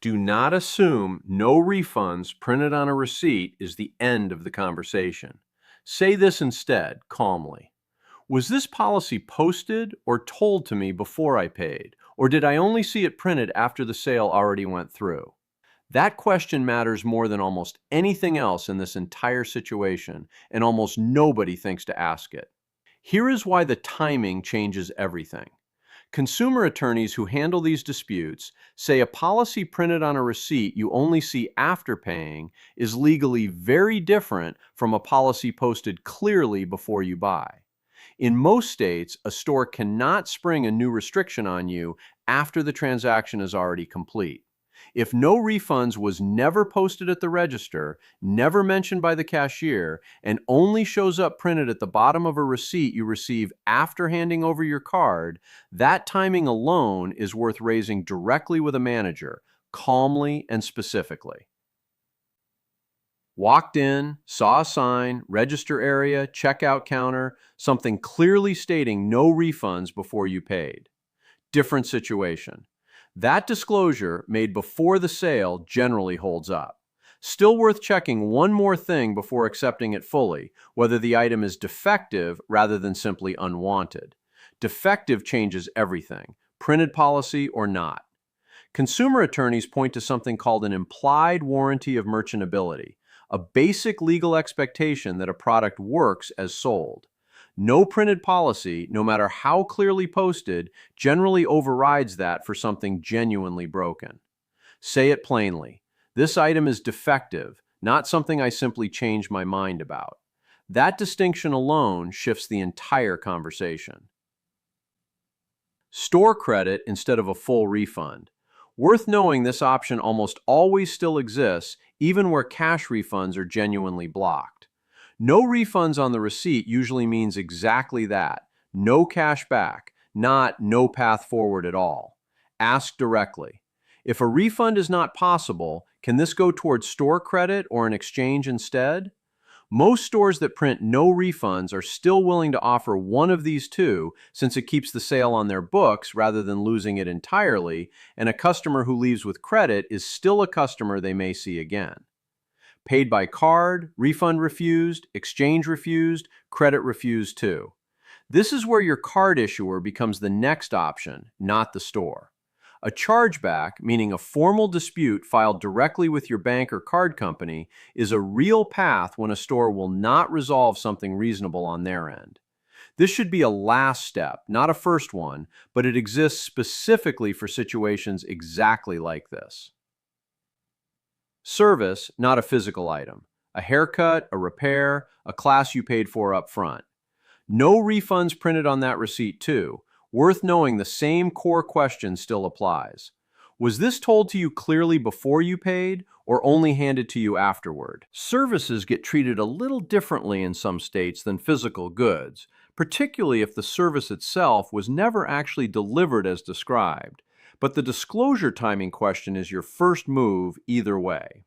Do not assume no refunds printed on a receipt is the end of the conversation. Say this instead, calmly. Was this policy posted or told to me before I paid? Or did I only see it printed after the sale already went through? That question matters more than almost anything else in this entire situation, and almost nobody thinks to ask it. Here is why the timing changes everything. Consumer attorneys who handle these disputes say a policy printed on a receipt you only see after paying is legally very different from a policy posted clearly before you buy. In most states, a store cannot spring a new restriction on you after the transaction is already complete. If no refunds was never posted at the register, never mentioned by the cashier, and only shows up printed at the bottom of a receipt you receive after handing over your card, that timing alone is worth raising directly with a manager, calmly and specifically. Walked in, saw a sign, register area, checkout counter, something clearly stating no refunds before you paid. Different situation. That disclosure, made before the sale, generally holds up. Still worth checking one more thing before accepting it fully, whether the item is defective rather than simply unwanted. Defective changes everything, printed policy or not. Consumer attorneys point to something called an implied warranty of merchantability, a basic legal expectation that a product works as sold. No printed policy, no matter how clearly posted, generally overrides that for something genuinely broken. Say it plainly. This item is defective, not something I simply changed my mind about. That distinction alone shifts the entire conversation. Store credit instead of a full refund. Worth knowing, this option almost always still exists, even where cash refunds are genuinely blocked. No refunds on the receipt usually means exactly that. No cash back, not no path forward at all. Ask directly. If a refund is not possible, can this go towards store credit or an exchange instead? Most stores that print no refunds are still willing to offer one of these two, since it keeps the sale on their books rather than losing it entirely, and a customer who leaves with credit is still a customer they may see again. Paid by card, refund refused, exchange refused, credit refused too. This is where your card issuer becomes the next option, not the store. A chargeback, meaning a formal dispute filed directly with your bank or card company, is a real path when a store will not resolve something reasonable on their end. This should be a last step, not a first one, but it exists specifically for situations exactly like this. Service, not a physical item. A haircut, a repair, a class you paid for up front. No refunds printed on that receipt too. Worth knowing the same core question still applies. Was this told to you clearly before you paid, or only handed to you afterward? Services get treated a little differently in some states than physical goods, particularly if the service itself was never actually delivered as described. But the disclosure timing question is your first move either way.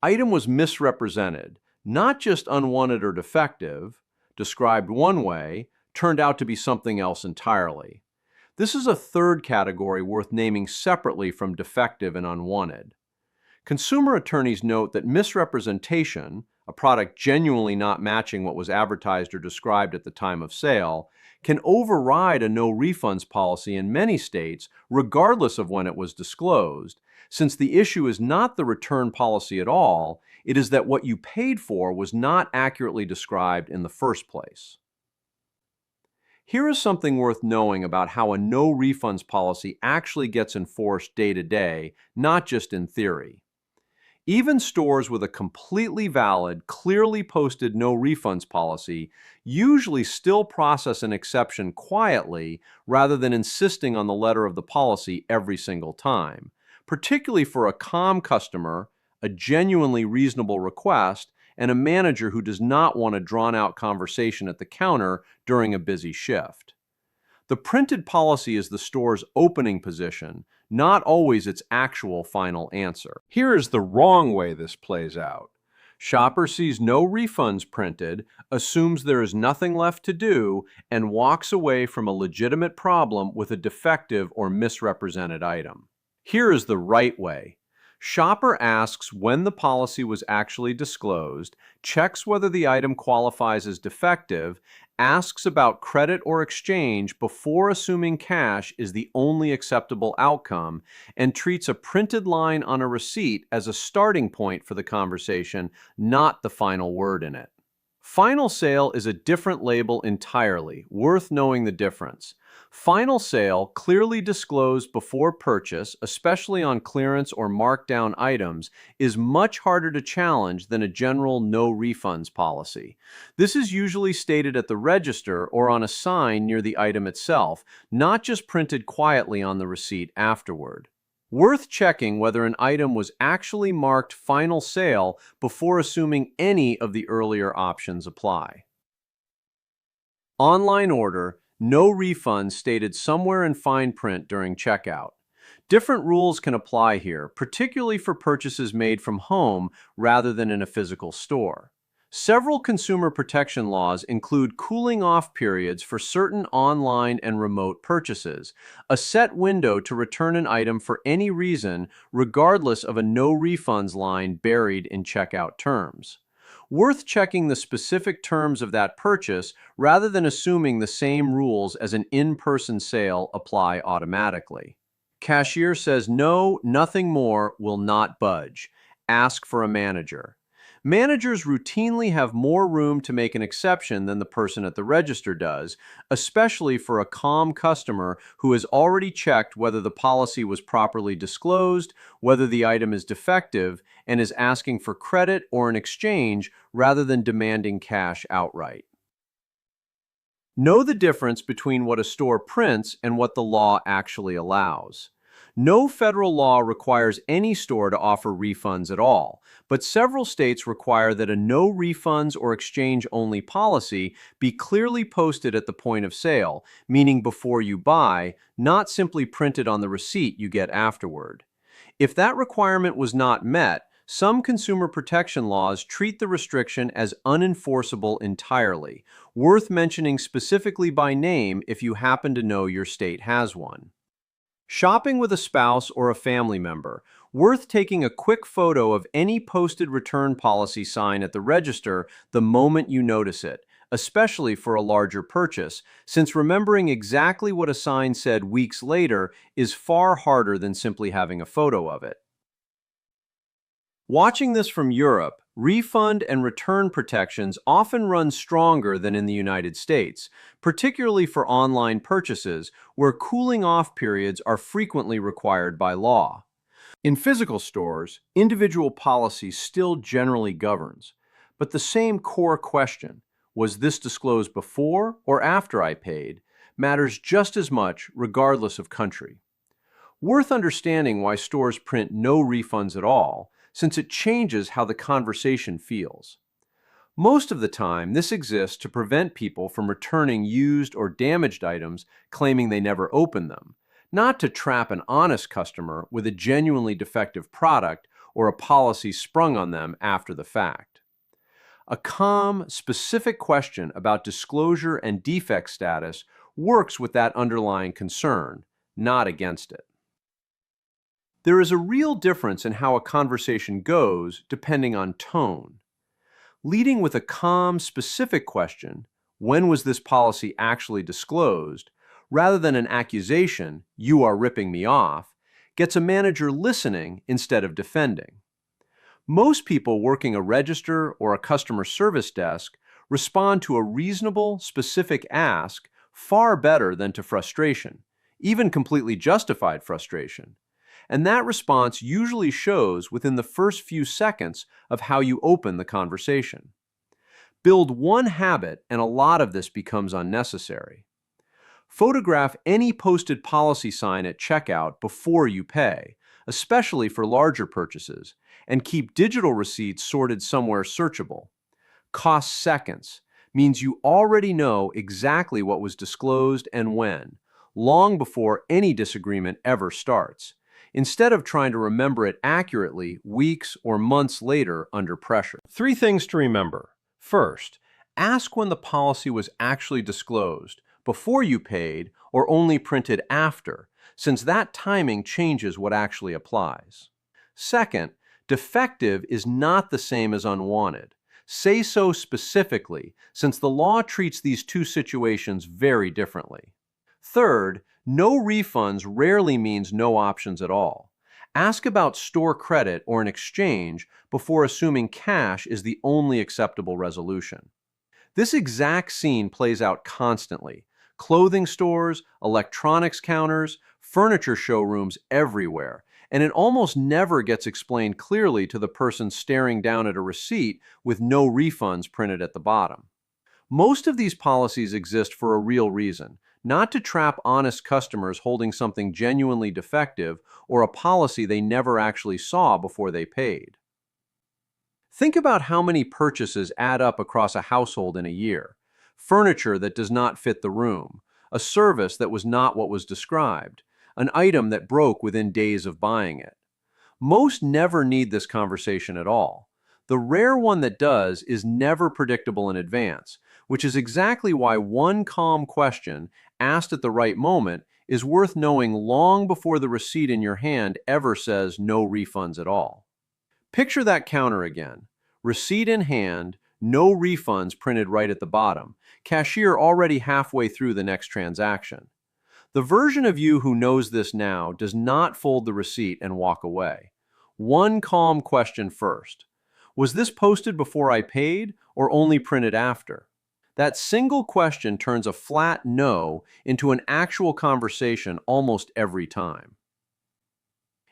Item was misrepresented, not just unwanted or defective, described one way, turned out to be something else entirely. This is a third category worth naming separately from defective and unwanted. Consumer attorneys note that misrepresentation, a product genuinely not matching what was advertised or described at the time of sale, can override a no refunds policy in many states, regardless of when it was disclosed, since the issue is not the return policy at all, it is that what you paid for was not accurately described in the first place. Here is something worth knowing about how a no refunds policy actually gets enforced day to day, not just in theory. Even stores with a completely valid, clearly posted no refunds policy usually still process an exception quietly rather than insisting on the letter of the policy every single time, particularly for a calm customer, a genuinely reasonable request, and a manager who does not want a drawn-out conversation at the counter during a busy shift. The printed policy is the store's opening position, not always its actual final answer. Here is the wrong way this plays out. Shopper sees no refunds printed, assumes there is nothing left to do, and walks away from a legitimate problem with a defective or misrepresented item. Here is the right way. Shopper asks when the policy was actually disclosed, checks whether the item qualifies as defective, asks about credit or exchange before assuming cash is the only acceptable outcome, and treats a printed line on a receipt as a starting point for the conversation, not the final word in it. Final sale is a different label entirely, worth knowing the difference. Final sale, clearly disclosed before purchase, especially on clearance or markdown items, is much harder to challenge than a general no refunds policy. This is usually stated at the register or on a sign near the item itself, not just printed quietly on the receipt afterward. Worth checking whether an item was actually marked final sale before assuming any of the earlier options apply. Online order, no refunds stated somewhere in fine print during checkout. Different rules can apply here, particularly for purchases made from home rather than in a physical store. Several consumer protection laws include cooling off periods for certain online and remote purchases, a set window to return an item for any reason, regardless of a no refunds line buried in checkout terms. Worth checking the specific terms of that purchase rather than assuming the same rules as an in-person sale apply automatically. Cashier says no, nothing more, will not budge. Ask for a manager. Managers routinely have more room to make an exception than the person at the register does, especially for a calm customer who has already checked whether the policy was properly disclosed, whether the item is defective, and is asking for credit or an exchange rather than demanding cash outright. Know the difference between what a store prints and what the law actually allows. No federal law requires any store to offer refunds at all, but several states require that a no refunds or exchange only policy be clearly posted at the point of sale, meaning before you buy, not simply printed on the receipt you get afterward. If that requirement was not met, some consumer protection laws treat the restriction as unenforceable entirely, worth mentioning specifically by name if you happen to know your state has one. Shopping with a spouse or a family member, worth taking a quick photo of any posted return policy sign at the register the moment you notice it, especially for a larger purchase, since remembering exactly what a sign said weeks later is far harder than simply having a photo of it. Watching this from Europe, refund and return protections often run stronger than in the United States, particularly for online purchases, where cooling off periods are frequently required by law. In physical stores, individual policy still generally governs, but the same core question, was this disclosed before or after I paid, matters just as much regardless of country. Worth understanding why stores print no refunds at all, since it changes how the conversation feels. Most of the time, this exists to prevent people from returning used or damaged items claiming they never opened them, not to trap an honest customer with a genuinely defective product or a policy sprung on them after the fact. A calm, specific question about disclosure and defect status works with that underlying concern, not against it. There is a real difference in how a conversation goes depending on tone. Leading with a calm, specific question, when was this policy actually disclosed, rather than an accusation, you are ripping me off, gets a manager listening instead of defending. Most people working a register or a customer service desk respond to a reasonable, specific ask far better than to frustration, even completely justified frustration. And that response usually shows within the first few seconds of how you open the conversation. Build one habit and a lot of this becomes unnecessary. Photograph any posted policy sign at checkout before you pay, especially for larger purchases, and keep digital receipts sorted somewhere searchable. Costs seconds, means you already know exactly what was disclosed and when, long before any disagreement ever starts, instead of trying to remember it accurately weeks or months later under pressure. 3 things to remember. First, ask when the policy was actually disclosed, before you paid or only printed after, since that timing changes what actually applies. Second, defective is not the same as unwanted. Say so specifically, since the law treats these two situations very differently. Third, no refunds rarely means no options at all. Ask about store credit or an exchange before assuming cash is the only acceptable resolution. This exact scene plays out constantly. Clothing stores, electronics counters, furniture showrooms everywhere, and it almost never gets explained clearly to the person staring down at a receipt with no refunds printed at the bottom. Most of these policies exist for a real reason, not to trap honest customers holding something genuinely defective or a policy they never actually saw before they paid. Think about how many purchases add up across a household in a year. Furniture that does not fit the room, a service that was not what was described, an item that broke within days of buying it. Most never need this conversation at all. The rare one that does is never predictable in advance, which is exactly why one calm question, asked at the right moment, is worth knowing long before the receipt in your hand ever says no refunds at all. Picture that counter again. Receipt in hand, no refunds printed right at the bottom. Cashier already halfway through the next transaction. The version of you who knows this now does not fold the receipt and walk away. One calm question first. Was this posted before I paid or only printed after? That single question turns a flat no into an actual conversation almost every time.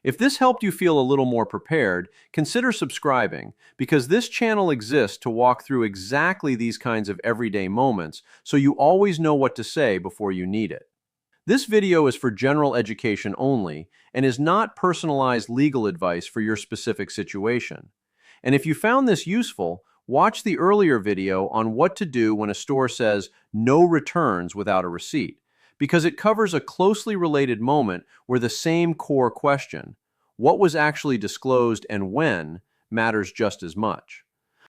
If this helped you feel a little more prepared, consider subscribing, because this channel exists to walk through exactly these kinds of everyday moments so you always know what to say before you need it. This video is for general education only and is not personalized legal advice for your specific situation. And if you found this useful, watch the earlier video on what to do when a store says no returns without a receipt, because it covers a closely related moment where the same core question, what was actually disclosed and when, matters just as much.